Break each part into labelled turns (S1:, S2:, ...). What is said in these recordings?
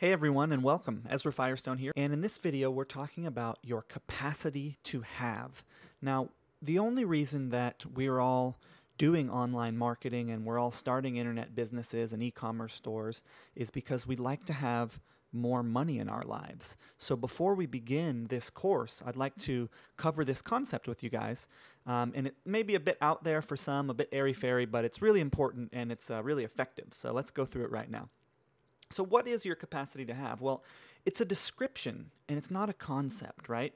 S1: Hey everyone and welcome. Ezra Firestone here, and in this video we're talking about your capacity to have. Now, the only reason that we're all doing online marketing and we're all starting internet businesses and e-commerce stores is because we'd like to have more money in our lives. So before we begin this course, I'd like to cover this concept with you guys. And it may be a bit out there for some, a bit airy-fairy, but it's really important and it's really effective. So let's go through it right now. So what is your capacity to have? Well, it's a description and it's not a concept, right?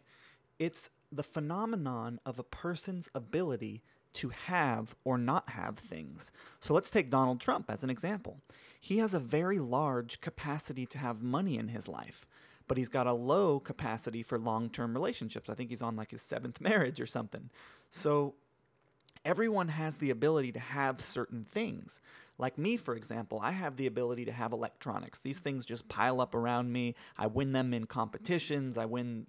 S1: It's the phenomenon of a person's ability to have or not have things. So let's take Donald Trump as an example. He has a very large capacity to have money in his life, but he's got a low capacity for long-term relationships. I think he's on like his 7th marriage or something. So everyone has the ability to have certain things. Like me, for example, I have the ability to have electronics. These things just pile up around me. I win them in competitions. I win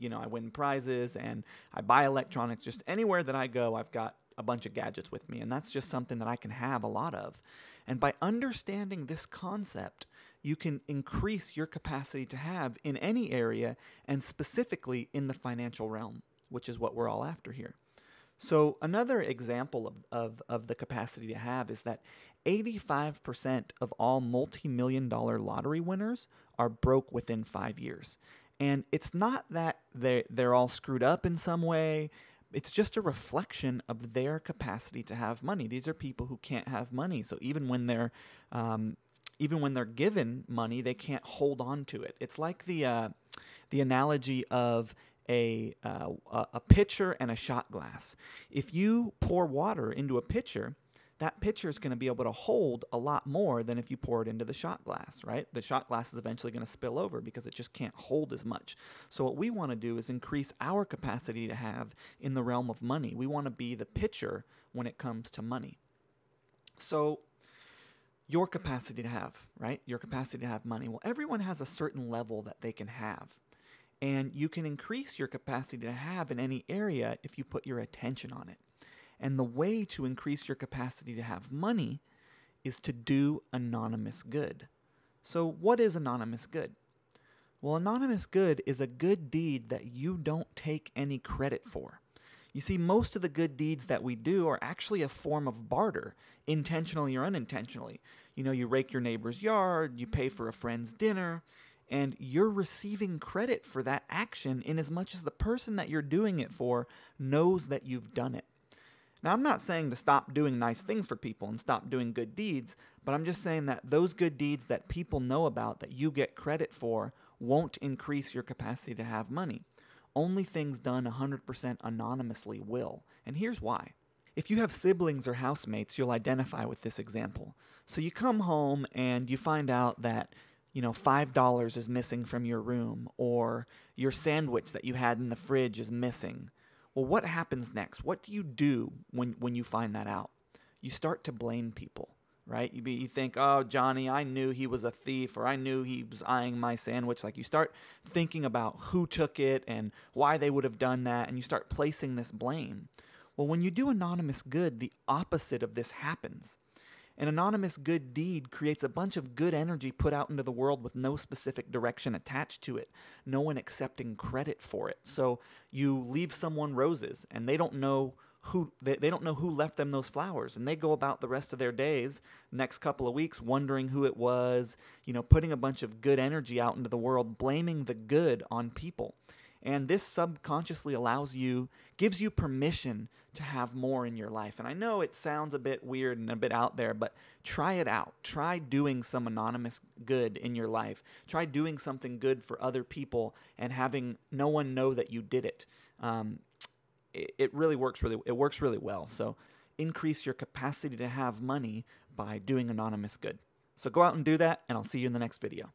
S1: prizes, and I buy electronics. Just anywhere that I go, I've got a bunch of gadgets with me, and that's just something that I can have a lot of. And by understanding this concept, you can increase your capacity to have in any area, and specifically in the financial realm, which is what we're all after here. So another example of the capacity to have is that 85% of all multi-million-dollar lottery winners are broke within 5 years. And it's not that they're all screwed up in some way. It's just a reflection of their capacity to have money. These are people who can't have money. So even when they're given money, they can't hold on to it. It's like the analogy of a pitcher and a shot glass. If you pour water into a pitcher, that pitcher is going to be able to hold a lot more than if you pour it into the shot glass, right? The shot glass is eventually going to spill over because it just can't hold as much. So what we want to do is increase our capacity to have in the realm of money. We want to be the pitcher when it comes to money. So your capacity to have, right? Your capacity to have money. Well, everyone has a certain level that they can have. And you can increase your capacity to have in any area if you put your attention on it. And the way to increase your capacity to have money is to do anonymous good. So what is anonymous good? Well, anonymous good is a good deed that you don't take any credit for. You see, most of the good deeds that we do are actually a form of barter, intentionally or unintentionally. You know, you rake your neighbor's yard, you pay for a friend's dinner, and you're receiving credit for that action in as much as the person that you're doing it for knows that you've done it. Now, I'm not saying to stop doing nice things for people and stop doing good deeds, but I'm just saying that those good deeds that people know about that you get credit for won't increase your capacity to have money. Only things done 100% anonymously will. And here's why. If you have siblings or housemates, you'll identify with this example. So you come home and you find out that $5 is missing from your room, or your sandwich that you had in the fridge is missing. Well, what happens next? What do you do when you find that out? You start to blame people, right? You think, oh, Johnny, I knew he was a thief, or I knew he was eyeing my sandwich. Like, you start thinking about who took it and why they would have done that, and you start placing this blame. Well, when you do anonymous good, the opposite of this happens. An anonymous good deed creates a bunch of good energy put out into the world with no specific direction attached to it, no one accepting credit for it. So you leave someone roses, and they don't know who left them those flowers, and they go about the rest of their days, next couple of weeks, wondering who it was, putting a bunch of good energy out into the world, blaming the good on people. And this subconsciously gives you permission to have more in your life. And I know it sounds a bit weird and a bit out there, but try it out. Try doing some anonymous good in your life. Try doing something good for other people and having no one know that you did it. It works really well. So increase your capacity to have money by doing anonymous good. So go out and do that, and I'll see you in the next video.